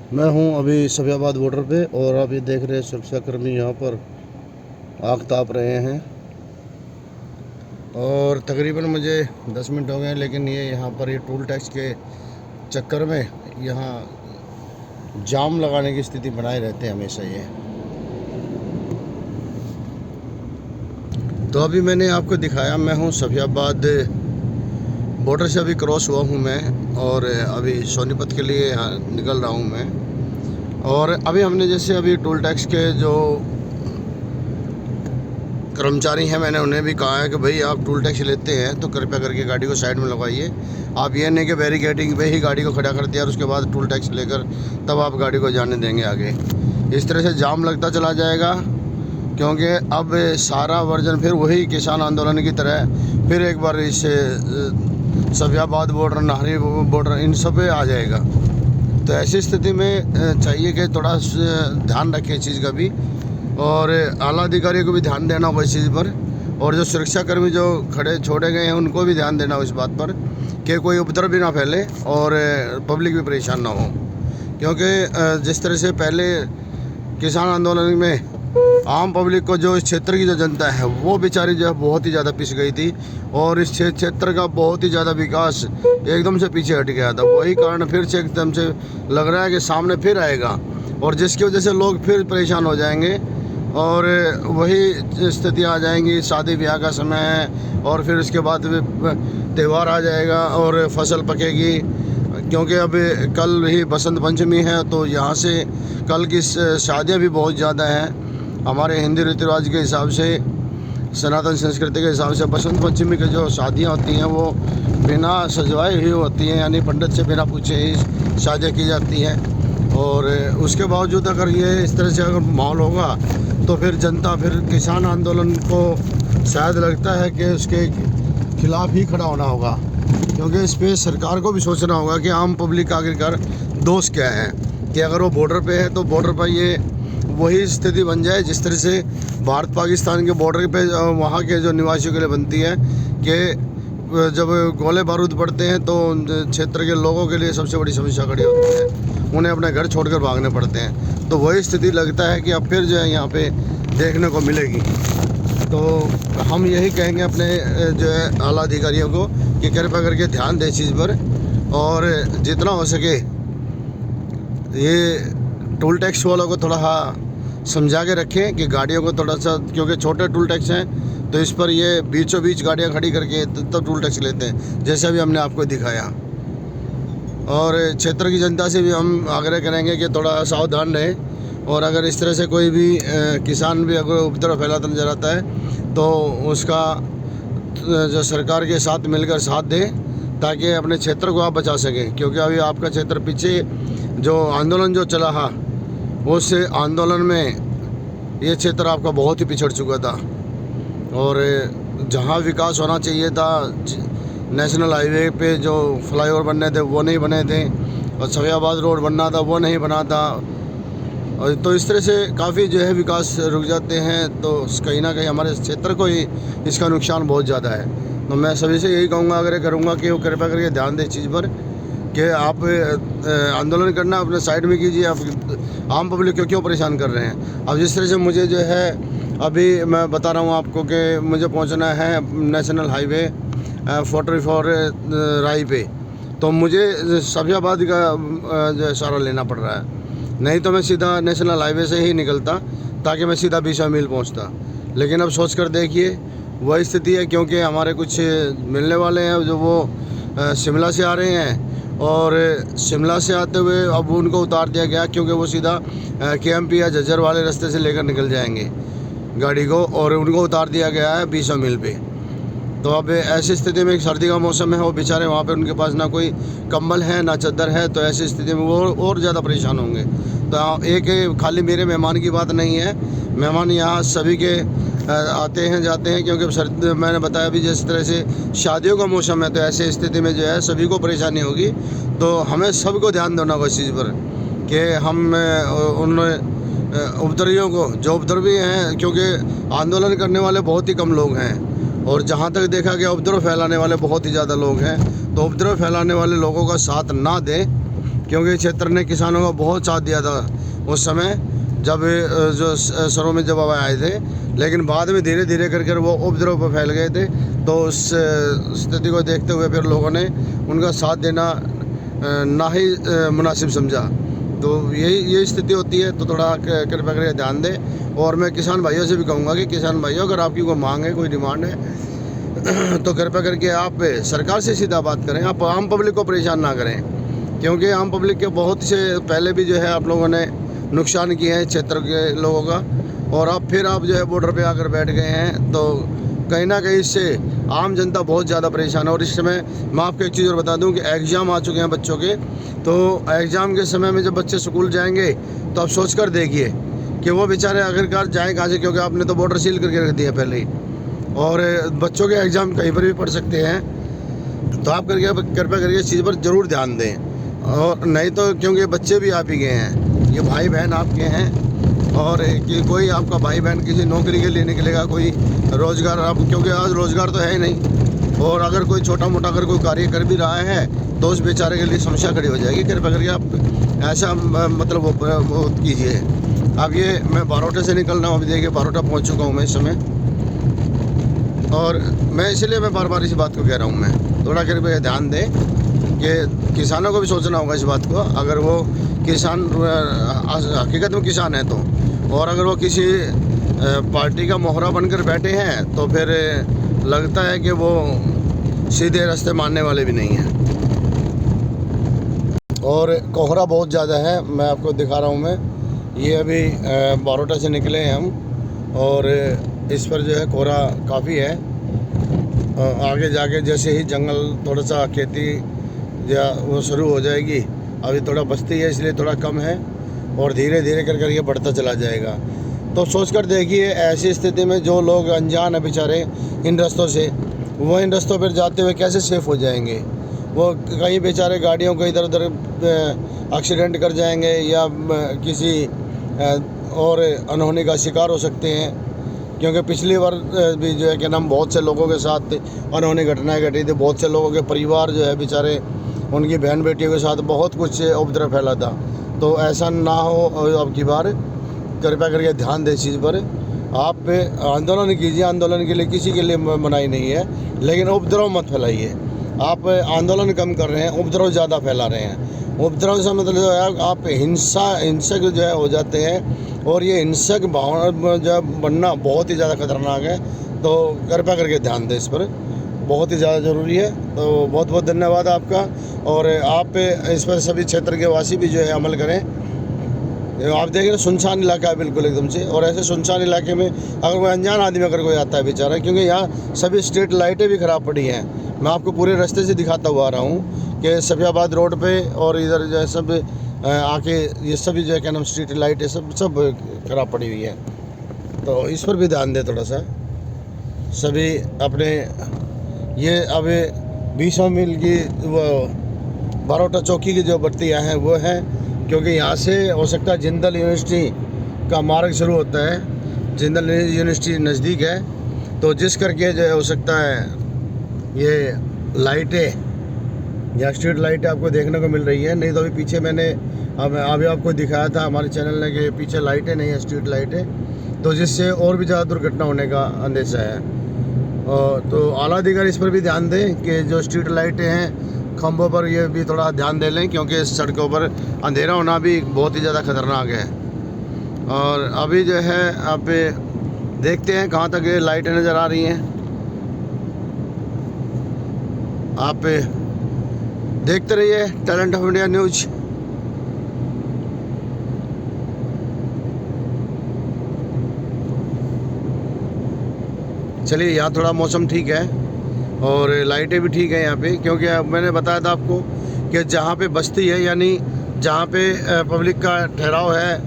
मैं हूं अभी सफियाबाद बॉर्डर पे और अभी देख रहे सुरक्षाकर्मी यहां पर आग ताप रहे हैं। और तकरीबन मुझे 10 मिनट हो गए हैं, लेकिन ये यहाँ पर ये टोल टैक्स के चक्कर में यहाँ जाम लगाने की स्थिति बनाए रहते हैं हमेशा ये। तो अभी मैंने आपको दिखाया, मैं हूँ सफियाबाद बॉर्डर से अभी क्रॉस हुआ हूँ मैं, और अभी सोनीपत के लिए यहाँ निकल रहा हूँ मैं। और अभी हमने जैसे अभी टोल टैक्स के जो कर्मचारी हैं, मैंने उन्हें भी कहा है कि भाई आप टोल टैक्स लेते हैं तो कृपया करके गाड़ी को साइड में लगवाइए। आप ये नहीं कि बैरिकेडिंग पे ही गाड़ी को खड़ा कर दिया और उसके बाद टोल टैक्स लेकर तब आप गाड़ी को जाने देंगे आगे। इस तरह से जाम लगता चला जाएगा, क्योंकि अब सारा वर्जन फिर वही किसान आंदोलन की तरह फिर एक बार इस सफियाबाद बॉर्डर, नाहरी बॉर्डर, इन सब पे आ जाएगा। तो ऐसी स्थिति में चाहिए कि थोड़ा ध्यान रखें इस चीज़ का भी, और आला अधिकारियों को भी ध्यान देना होगा इस चीज़ पर, और जो सुरक्षाकर्मी जो खड़े छोड़े गए हैं उनको भी ध्यान देना हो इस बात पर कि कोई उपद्रव भी ना फैले और पब्लिक भी परेशान ना हो। क्योंकि जिस तरह से पहले किसान आंदोलन में आम पब्लिक को, जो इस क्षेत्र की जो जनता है वो बेचारी जो है बहुत ही ज़्यादा पिस गई थी, और इस क्षेत्र का बहुत ही ज़्यादा विकास एकदम से पीछे हट गया था। वही कारण फिर से एकदम से लग रहा है कि सामने फिर आएगा, और जिसकी वजह से लोग फिर परेशान हो जाएंगे और वही स्थिति आ जाएंगी। शादी ब्याह का समय है और फिर उसके बाद त्यौहार आ जाएगा और फसल पकेगी, क्योंकि अब कल ही बसंत पंचमी है। तो यहाँ से कल की शादियाँ भी बहुत ज़्यादा हैं। हमारे हिंदी रीति रिवाज के हिसाब से, सनातन संस्कृति के हिसाब से बसंत पंचमी की जो शादियाँ होती हैं वो बिना सजवाए हुई होती हैं, यानी पंडित से बिना पूछे ही शादियाँ की जाती हैं। और उसके बावजूद अगर ये इस तरह से अगर माहौल होगा तो फिर जनता फिर किसान आंदोलन को शायद लगता है कि उसके खिलाफ ही खड़ा होना होगा, क्योंकि इस पर सरकार को भी सोचना होगा कि आम पब्लिक का आखिरकार दोष क्या है। कि अगर वो बॉर्डर पे है तो बॉर्डर पर ये वही स्थिति बन जाए जिस तरह से भारत पाकिस्तान के बॉर्डर पे वहाँ के जो निवासियों के लिए बनती है, कि जब गोले बारूद पड़ते हैं तो क्षेत्र के लोगों के लिए सबसे बड़ी समस्या खड़ी होती है, उन्हें अपने घर छोड़कर भागने पड़ते हैं। तो वही स्थिति लगता है कि अब फिर जो है यहाँ पे देखने को मिलेगी। तो हम यही कहेंगे अपने जो है आला अधिकारियों को कि कृपया करके ध्यान दें इस चीज़ पर, और जितना हो सके ये टोल टैक्स वालों को थोड़ा समझा के रखें कि गाड़ियों को थोड़ा सा, क्योंकि छोटे टोल टैक्स हैं तो इस पर ये बीचों बीच गाड़ियाँ खड़ी करके तब टोल टैक्स लेते हैं, जैसे अभी हमने आपको दिखाया। और क्षेत्र की जनता से भी हम आग्रह करेंगे कि थोड़ा सावधान रहें, और अगर इस तरह से कोई भी किसान भी अगर उपद्रव फैलाता नजर आता है तो उसका जो सरकार के साथ मिलकर साथ दें, ताकि अपने क्षेत्र को आप बचा सकें। क्योंकि अभी आपका क्षेत्र पीछे जो आंदोलन जो चला है उस आंदोलन में ये क्षेत्र आपका बहुत ही पिछड़ चुका था, और जहाँ विकास होना चाहिए था, नेशनल हाईवे पे जो फ्लाईओवर बनने थे वो नहीं बने थे, और सफियाबाद रोड बनना था वो नहीं बना था। और तो इस तरह से काफ़ी जो है विकास रुक जाते हैं, तो कहीं ना कहीं हमारे क्षेत्र को ही इसका नुकसान बहुत ज़्यादा है। तो मैं सभी से यही कहूँगा, आग्रह करूँगा कि वो कृपया करके ध्यान दें इस चीज़ पर कि आप आंदोलन करना अपने साइड में कीजिए। आप आम पब्लिक को क्यों परेशान कर रहे हैं। अब जिस तरह से मुझे जो है अभी मैं बता रहा हूँ आपको कि मुझे पहुँचना है नेशनल हाईवे 44 राई पे, तो मुझे सफियाबाद का जो सहारा लेना पड़ रहा है। नहीं तो मैं सीधा नेशनल हाईवे से ही निकलता ताकि मैं सीधा 20 मील पहुंचता। लेकिन अब सोच कर देखिए वही स्थिति है, क्योंकि हमारे कुछ मिलने वाले हैं जो वो शिमला से आ रहे हैं, और शिमला से आते हुए अब उनको उतार दिया गया, क्योंकि वो सीधा KMP या झज्जर वाले रास्ते से लेकर निकल जाएंगे गाड़ी को, और उनको उतार दिया गया है 20 मील पे। तो अब ऐसी स्थिति में सर्दी का मौसम है, वो बेचारे वहाँ पे उनके पास ना कोई कंबल है ना चादर है, तो ऐसी स्थिति में वो और ज़्यादा परेशान होंगे। तो एक खाली मेरे मेहमान की बात नहीं है, मेहमान यहाँ सभी के आते हैं जाते हैं, क्योंकि सर्दी मैंने बताया भी जिस तरह से शादियों का मौसम है, तो ऐसी स्थिति में जो है सभी को परेशानी होगी। तो हमें सबको ध्यान देना होगा इस चीज़ पर कि हम उन उपद्रवियों को, जो उपद्रवी हैं, क्योंकि आंदोलन करने वाले बहुत ही कम लोग हैं, और जहाँ तक देखा गया उपद्रव फैलाने वाले बहुत ही ज़्यादा लोग हैं। तो उपद्रव फैलाने वाले लोगों का साथ ना दें, क्योंकि क्षेत्र ने किसानों का बहुत साथ दिया था उस समय जब जो सरों में जब आए थे, लेकिन बाद में धीरे धीरे करके वो उपद्रव पर फैल गए थे। तो उस स्थिति को देखते हुए फिर लोगों ने उनका साथ देना ना ही मुनासिब समझा। तो यही स्थिति होती है। तो थोड़ा कृपया करके ध्यान दें। और मैं किसान भाइयों से भी कहूँगा कि किसान भाइयों, अगर आपकी कोई मांग है, कोई डिमांड है तो कृपया करके आप सरकार से सीधा बात करें। आप आम पब्लिक को परेशान ना करें, क्योंकि आम पब्लिक के बहुत से पहले भी जो है आप लोगों ने नुकसान किए हैं क्षेत्र के लोगों का, और अब फिर आप जो है बॉर्डर पे आकर बैठ गए हैं। तो कहीं ना कहीं इससे आम जनता बहुत ज़्यादा परेशान है। और इस समय मैं आपको एक चीज़ और बता दूं कि एग्ज़ाम आ चुके हैं बच्चों के। तो एग्ज़ाम के समय में जब बच्चे स्कूल जाएंगे तो आप सोच कर देखिए कि वो बेचारे आखिरकार जाएँ कहाँ से, क्योंकि आपने तो बॉर्डर सील करके रख दिया पहले ही, और बच्चों के एग्ज़ाम कहीं पर भी पढ़ सकते हैं। तो आप कृपया करके इस चीज़ पर ज़रूर ध्यान दें। और नहीं तो क्योंकि बच्चे भी आप ही गए हैं, ये भाई बहन आपके हैं, और कि कोई आपका भाई बहन किसी नौकरी के लिए निकलेगा, कोई रोज़गार आप, क्योंकि आज रोज़गार तो है ही नहीं। और अगर कोई छोटा मोटा अगर कोई कार्य कर भी रहा है तो उस बेचारे के लिए समस्या खड़ी हो जाएगी। कृपया करके आप ऐसा मतलब वो कीजिए। अब ये मैं बारोटा से निकल रहा हूँ, अभी देखिए बारोटा पहुँच चुका हूँ मैं इस समय। और मैं इसलिए मैं बार बार इस बात को कह रहा हूँ, मैं थोड़ा कृपया ध्यान दें कि किसानों को भी सोचना होगा इस बात को। अगर वो किसान हकीकत में किसान है तो, और अगर वो किसी पार्टी का मोहरा बनकर बैठे हैं तो फिर लगता है कि वो सीधे रास्ते मानने वाले भी नहीं हैं। और कोहरा बहुत ज़्यादा है, मैं आपको दिखा रहा हूँ। मैं ये अभी बारोटा से निकले हैं हम, और इस पर जो है कोहरा काफ़ी है। आगे जाके जैसे ही जंगल थोड़ा सा खेती या वो शुरू हो जाएगी, अभी थोड़ा बस्ती है इसलिए थोड़ा कम है, और धीरे धीरे कर ये बढ़ता चला जाएगा। तो सोच कर देखिए, ऐसी स्थिति में जो लोग अनजान है बेचारे इन रास्तों से, वो इन रास्तों पर जाते हुए कैसे सेफ़ हो जाएंगे। वो कहीं बेचारे गाड़ियों को इधर उधर एक्सीडेंट कर जाएंगे या किसी और अनहोनी का शिकार हो सकते हैं। क्योंकि पिछली बार भी जो है कि हम बहुत से लोगों के साथ अनहोनी घटनाएं घटी थी। बहुत से लोगों के परिवार जो है बेचारे, उनकी बहन बेटियों के साथ बहुत कुछ उपद्रव फैला था। तो ऐसा ना हो अब की बार, कृपया करके ध्यान दें इस चीज़ पर। आप आंदोलन कीजिए, आंदोलन के लिए किसी के लिए मनाही नहीं है, लेकिन उपद्रव मत फैलाइए। आप आंदोलन कम कर रहे हैं, उपद्रव ज़्यादा फैला रहे हैं। उपद्रव से मतलब जो है आप हिंसक जो है हो जाते हैं, और ये हिंसक भावना जो है बनना बहुत ही ज़्यादा खतरनाक है। तो कृपया करके ध्यान दें इस पर, बहुत ही ज़्यादा ज़रूरी है। तो बहुत बहुत धन्यवाद आपका। और आप इस पर सभी क्षेत्र के वासी भी जो है अमल करें। आप देख रहे हैं सुनसान इलाका है बिल्कुल एकदम से, और ऐसे सुनसान इलाके में अगर कोई अनजान आदमी अगर कोई आता है बेचारा, क्योंकि यहाँ सभी स्ट्रीट लाइटें भी ख़राब पड़ी हैं। मैं आपको पूरे रास्ते से दिखाता हुआ आ रहा हूँ कि सफियाबाद रोड पे और इधर जो है सब आके ये सभी जो है क्या नाम स्ट्रीट लाइटें सब ख़राब पड़ी हुई है। तो इस पर भी ध्यान दें थोड़ा सा सभी अपने। ये अब 20 मील की वो बारोटा चौकी की जो बत्तियाँ हैं वो हैं, क्योंकि यहाँ से हो सकता है जिंदल यूनिवर्सिटी का मार्ग शुरू होता है। जिंदल यूनिवर्सिटी नज़दीक है, तो जिस करके जो है हो सकता है ये लाइटें या स्ट्रीट लाइटें आपको देखने को मिल रही है। नहीं तो अभी पीछे मैंने अभी आपको दिखाया था हमारे चैनल ने कि पीछे लाइटें नहीं है, स्ट्रीट लाइटें, तो जिससे और भी ज़्यादा दुर्घटना होने का अंदेशा है। तो आला अधिकारी इस पर भी ध्यान दें कि जो स्ट्रीट लाइटें हैं खंभों पर, ये भी थोड़ा ध्यान दे लें, क्योंकि इस सड़कों पर अंधेरा होना भी बहुत ही ज़्यादा खतरनाक है। और अभी जो है आप देखते हैं कहाँ तक ये लाइटें नज़र आ रही हैं। आप देखते रहिए टैलेंट ऑफ इंडिया न्यूज़। चलिए, यहाँ थोड़ा मौसम ठीक है और लाइटें भी ठीक है यहाँ पे, क्योंकि मैंने बताया था आपको कि जहाँ पे बस्ती है, यानी जहाँ पे पब्लिक का ठहराव है,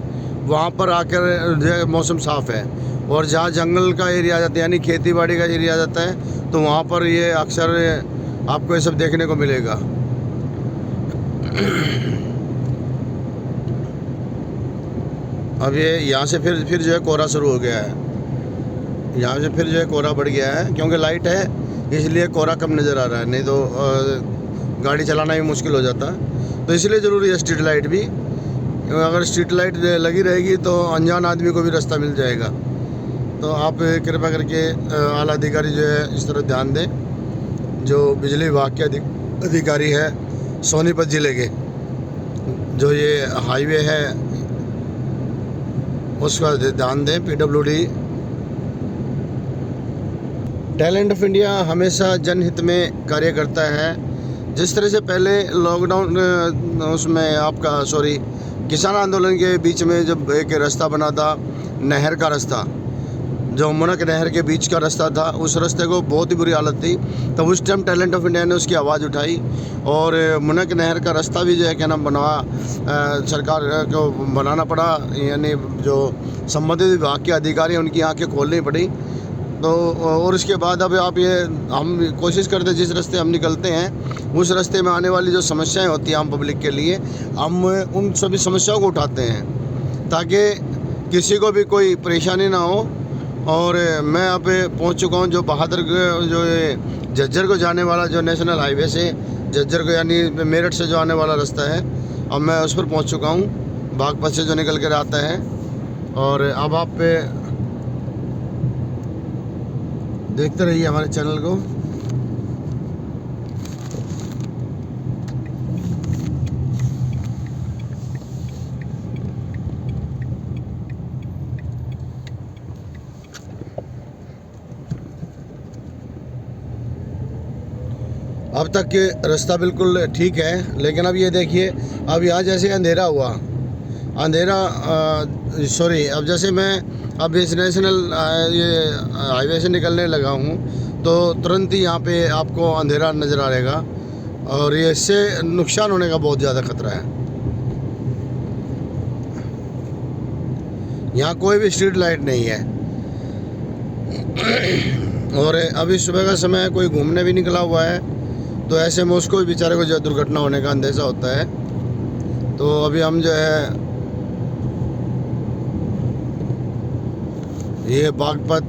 वहाँ पर आकर मौसम साफ़ है। और जहाँ जंगल का एरिया आ जाता है, यानी खेती बाड़ी का एरिया आ जाता है, तो वहाँ पर ये अक्सर आपको ये सब देखने को मिलेगा। अब ये यहाँ से फिर जो है कोहरा शुरू हो गया है। यहाँ से फिर जो है कोहरा बढ़ गया है, क्योंकि लाइट है इसलिए कोहरा कम नज़र आ रहा है, नहीं तो गाड़ी चलाना भी मुश्किल हो जाता है। तो इसलिए ज़रूरी है स्ट्रीट लाइट भी। अगर स्ट्रीट लाइट लगी रहेगी तो अनजान आदमी को भी रास्ता मिल जाएगा। तो आप कृपया करके आला अधिकारी जो है इस तरह ध्यान दें, जो बिजली विभाग के अधिकारी है सोनीपत ज़िले के, जो ये हाईवे है उसका ध्यान दें। PWD टैलेंट ऑफ इंडिया हमेशा जनहित में कार्य करता है। जिस तरह से पहले लॉकडाउन उसमें आपका किसान आंदोलन के बीच में जब एक रास्ता बना था, नहर का रास्ता, जो मुनक नहर के बीच का रास्ता था, उस रास्ते को बहुत ही बुरी हालत थी। तब उस टाइम टैलेंट ऑफ इंडिया ने उसकी आवाज़ उठाई और मुनक नहर का रास्ता भी जो है क्या नाम सरकार को बनाना पड़ा, यानी जो संबंधित विभाग के अधिकारी हैं उनकी आंखें खोलनी पड़ी। तो और उसके बाद अब आप ये हम कोशिश करते हैं जिस रास्ते हम निकलते हैं उस रास्ते में आने वाली जो समस्याएं होती हैं आम पब्लिक के लिए, हम उन सभी समस्याओं को उठाते हैं ताकि किसी को भी कोई परेशानी ना हो। और मैं अब पहुंच चुका हूं जो बहादुर जो झज्जर को जाने वाला जो नेशनल हाईवे से झज्जर को यानी मेरठ से जो आने वाला रास्ता है, अब मैं उस पर पहुंच चुका हूं, बागपत से जो निकल कर आता है। और अब आप देखते रहिए हमारे चैनल को। अब तक के रास्ता बिल्कुल ठीक है, लेकिन अब ये देखिए, अब यहाँ जैसे अंधेरा हुआ, अब जैसे मैं अब इस नेशनल ये हाईवे से निकलने लगा हूँ तो तुरंत ही यहाँ पे आपको अंधेरा नज़र आ रहेगा और ये इससे नुकसान होने का बहुत ज़्यादा खतरा है। यहाँ कोई भी स्ट्रीट लाइट नहीं है और अभी सुबह का समय कोई घूमने भी निकला हुआ है, तो ऐसे में उसको भी बेचारे को जो दुर्घटना होने का अंदेशा होता है। तो अभी हम जो है ये बागपत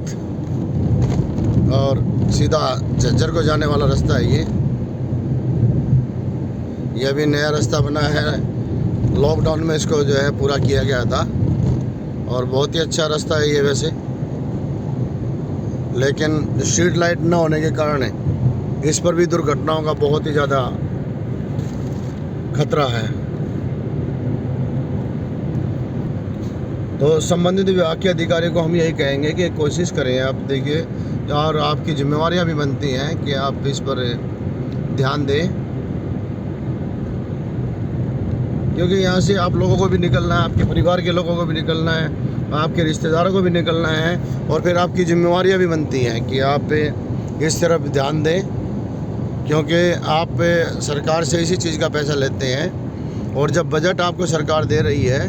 और सीधा झज्जर को जाने वाला रास्ता है। ये अभी नया रास्ता बना है, लॉकडाउन में इसको जो है पूरा किया गया था और बहुत ही अच्छा रास्ता है ये वैसे, लेकिन स्ट्रीट लाइट ना होने के कारण इस पर भी दुर्घटनाओं का बहुत ही ज़्यादा खतरा है। तो संबंधित विभाग के अधिकारी को हम यही कहेंगे कि कोशिश करें, आप देखिए, और आपकी जिम्मेवारियां भी बनती हैं कि आप इस पर ध्यान दें, क्योंकि यहाँ से आप लोगों को भी निकलना है, आपके परिवार के लोगों को भी निकलना है, आपके रिश्तेदारों को भी निकलना है, और फिर आपकी जिम्मेवारियां भी बनती हैं कि आप इस तरफ ध्यान दें, क्योंकि आप सरकार से इसी चीज़ का पैसा लेते हैं और जब बजट आपको सरकार दे रही है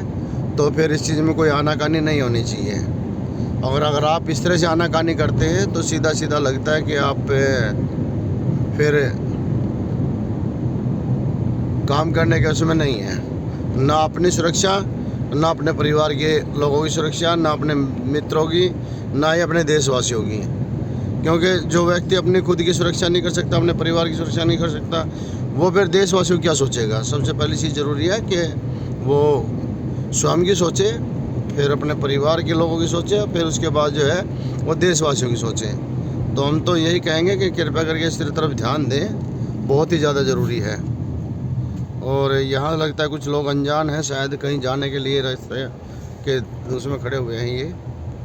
तो फिर इस चीज़ में कोई आनाकानी नहीं होनी चाहिए। और अगर आप इस तरह से आनाकानी करते हैं तो सीधा सीधा लगता है कि आप फिर काम करने के उसमें नहीं है, ना अपनी सुरक्षा, ना अपने परिवार के लोगों की सुरक्षा, ना अपने मित्रों की, ना ही अपने देशवासियों की। क्योंकि जो व्यक्ति अपनी खुद की सुरक्षा नहीं कर सकता, अपने परिवार की सुरक्षा नहीं कर सकता, वो फिर देशवासियों क्या सोचेगा। सबसे पहली चीज़ ज़रूरी है कि वो स्वयं की सोचे, फिर अपने परिवार के लोगों की सोचे, फिर उसके बाद जो है वो देशवासियों की सोचे। तो हम तो यही कहेंगे कि कृपया करके इस तरफ ध्यान दें, बहुत ही ज़्यादा ज़रूरी है। और यहाँ लगता है कुछ लोग अनजान हैं, शायद कहीं जाने के लिए रास्ते के उसमें खड़े हुए हैं ये,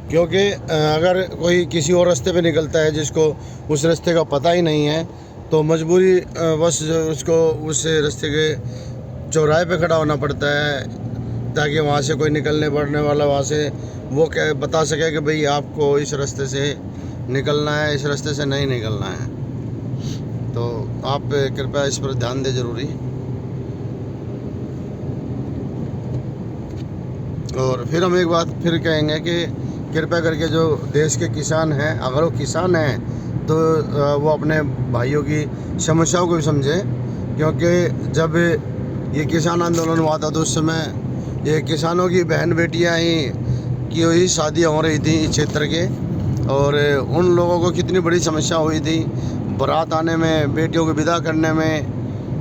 क्योंकि अगर कोई किसी और रास्ते पे निकलता है जिसको उस रास्ते का पता ही नहीं है तो मजबूरी बस उसको उस रास्ते के चौराहे पे खड़ा होना पड़ता है ताकि वहाँ से कोई निकलने पड़ने वाला वहाँ से वो क्या बता सके कि भाई आपको इस रास्ते से निकलना है, इस रास्ते से नहीं निकलना है। तो आप कृपया इस पर ध्यान दें ज़रूरी। और फिर हम एक बात फिर कहेंगे कि कृपया करके जो देश के किसान हैं, अगर वो किसान हैं तो वो अपने भाइयों की समस्याओं को भी समझें, क्योंकि जब ये किसान आंदोलन हुआ था तो उस समय ये किसानों की बहन बेटियां ही की हुई शादियाँ हो रही थी इस क्षेत्र के, और उन लोगों को कितनी बड़ी समस्या हुई थी बारात आने में, बेटियों को विदा करने में,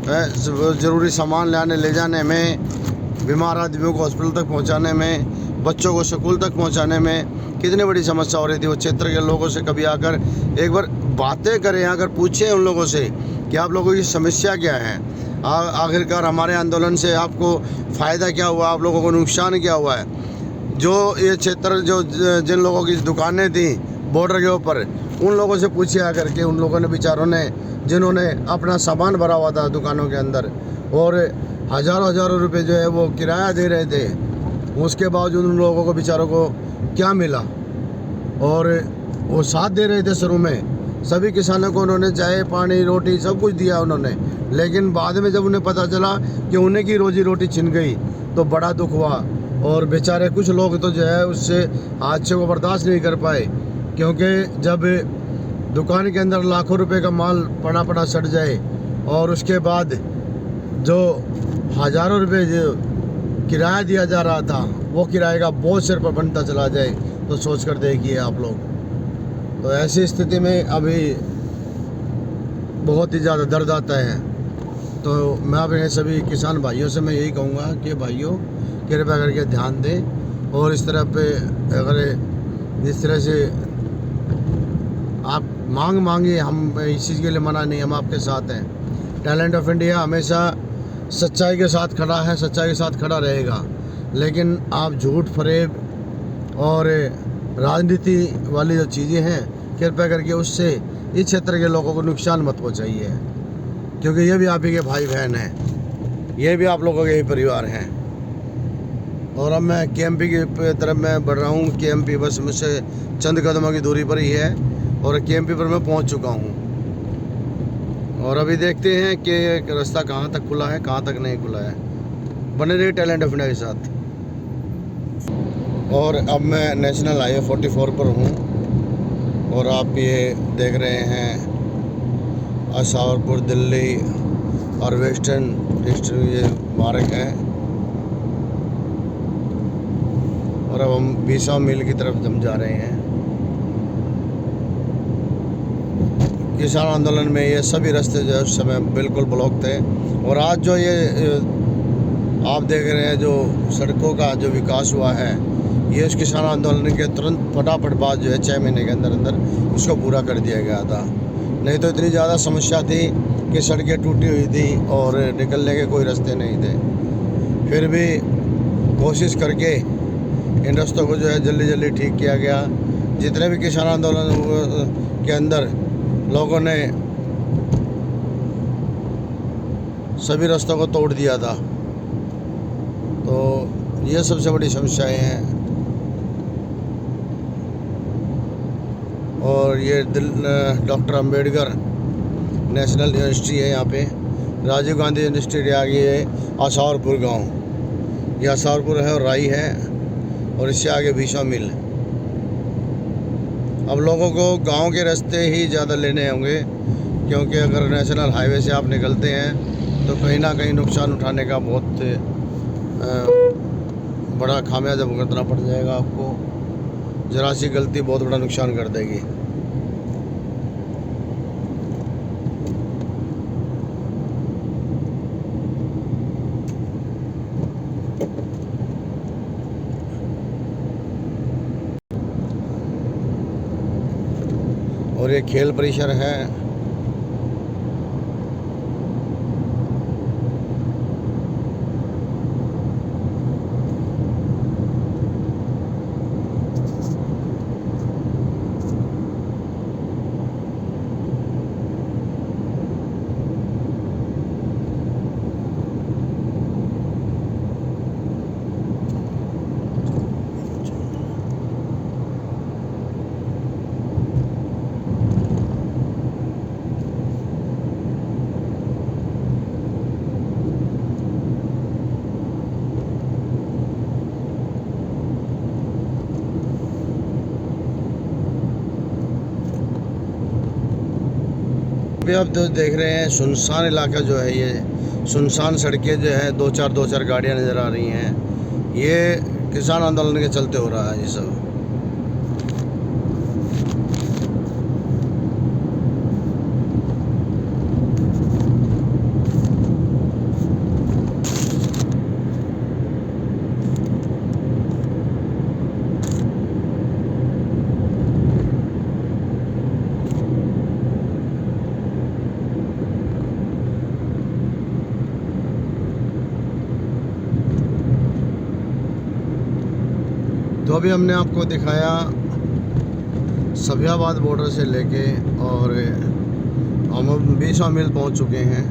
ज़रूरी सामान लाने ले जाने में, बीमार आदमियों को हॉस्पिटल तक पहुंचाने में, बच्चों को स्कूल तक पहुंचाने में कितनी बड़ी समस्या हो रही थी। वो क्षेत्र के लोगों से कभी आकर एक बार बातें करें, अगर पूछें उन लोगों से कि आप लोगों की समस्या क्या है, आखिरकार हमारे आंदोलन से आपको फ़ायदा क्या हुआ, आप लोगों को नुकसान क्या हुआ है। जो ये क्षेत्र जो जिन लोगों की दुकानें थी बॉर्डर के ऊपर, उन लोगों से पूछे आकर के, उन लोगों ने बेचारों ने जिन्होंने अपना सामान भरा हुआ था दुकानों के अंदर और हज़ारों रुपए जो है वो किराया दे रहे थे, उसके बावजूद उन लोगों को बेचारों को क्या मिला। और वो साथ दे रहे थे शुरू में, सभी किसानों को उन्होंने चाय पानी रोटी सब कुछ दिया उन्होंने, लेकिन बाद में जब उन्हें पता चला कि उन्हें की रोजी रोटी छिन गई तो बड़ा दुख हुआ। और बेचारे कुछ लोग तो जो है उससे हादसे को बर्दाश्त नहीं कर पाए, क्योंकि जब दुकान के अंदर लाखों रुपए का माल पड़ा सड़ जाए और उसके बाद जो हज़ारों रुपए जो किराया दिया जा रहा था वो किराए का बोझ सिर पर बनता चला जाए, तो सोच कर देखिए आप लोग। तो ऐसी स्थिति में अभी बहुत ही ज़्यादा दर्द आता है। तो मैं अपने सभी किसान भाइयों से मैं यही कहूँगा कि भाइयों कृपया करके ध्यान दें और इस तरह पे अगर जिस तरह से आप मांगिए, हम इस चीज़ के लिए मना नहीं, हम आपके साथ हैं। टैलेंट ऑफ इंडिया हमेशा सच्चाई के साथ खड़ा है, सच्चाई के साथ खड़ा रहेगा, लेकिन आप झूठ फरेब और राजनीति वाली जो चीज़ें हैं कृपया करके उससे इस क्षेत्र के लोगों को नुकसान मत पहुँचाइए, क्योंकि ये भी आप ही के भाई बहन हैं, ये भी आप लोगों के ही परिवार हैं। और अब मैं केएमपी की तरफ मैं बढ़ रहा हूँ। केएमपी बस मुझसे चंद कदमों की दूरी पर ही है और केएमपी पर मैं पहुँच चुका हूँ। और अभी देखते हैं कि रास्ता कहाँ तक खुला है, कहाँ तक नहीं खुला है। बने रहिए टैलेंट ऑफ इंडिया के साथ। और अब मैं नेशनल हाईवे 44 पर हूँ और आप ये देख रहे हैं असावरपुर दिल्ली और वेस्टर्न डिस्ट्रिक्ट ये मार्ग है। और अब हम 20 मील की तरफ हम जा रहे हैं। किसान आंदोलन में ये सभी रास्ते जो है उस समय बिल्कुल ब्लॉक थे, और आज जो ये आप देख रहे हैं जो सड़कों का जो विकास हुआ है, ये उस किसान आंदोलन के तुरंत फटाफट बाद जो है 6 महीने के अंदर अंदर उसको पूरा कर दिया गया था। नहीं तो इतनी ज़्यादा समस्या थी कि सड़कें टूटी हुई थी और निकलने के कोई रास्ते नहीं थे। फिर भी कोशिश करके इन रास्तों को जो है जल्दी ठीक किया गया। जितने भी किसान आंदोलन के अंदर लोगों ने सभी रास्तों को तोड़ दिया था, तो ये सबसे बड़ी समस्याएं हैं। और ये डॉक्टर अंबेडकर नेशनल यूनिवर्सिटी है, यहाँ पे राजीव गांधी यूनिवर्सिटी आगे है आसावरपुर गांव, ये आसावरपुर है और राई है, और इससे आगे 20 मील। अब लोगों को गांव के रास्ते ही ज़्यादा लेने होंगे, क्योंकि अगर नेशनल हाईवे से आप निकलते हैं तो कहीं ना कहीं नुकसान उठाने का बहुत बड़ा खामियाजा भुगतना पड़ जाएगा आपको। ज़रा सी गलती बहुत बड़ा नुकसान कर देगी। और ये खेल परिसर है। अभी आप जो देख रहे हैं सुनसान इलाका जो है, ये सुनसान सड़कें जो है, दो चार गाड़ियां नज़र आ रही हैं। ये किसान आंदोलन के चलते हो रहा है ये सब। तो अभी हमने आपको दिखाया सफियाबाद बॉर्डर से लेके और हम 20 मील पहुंच चुके हैं।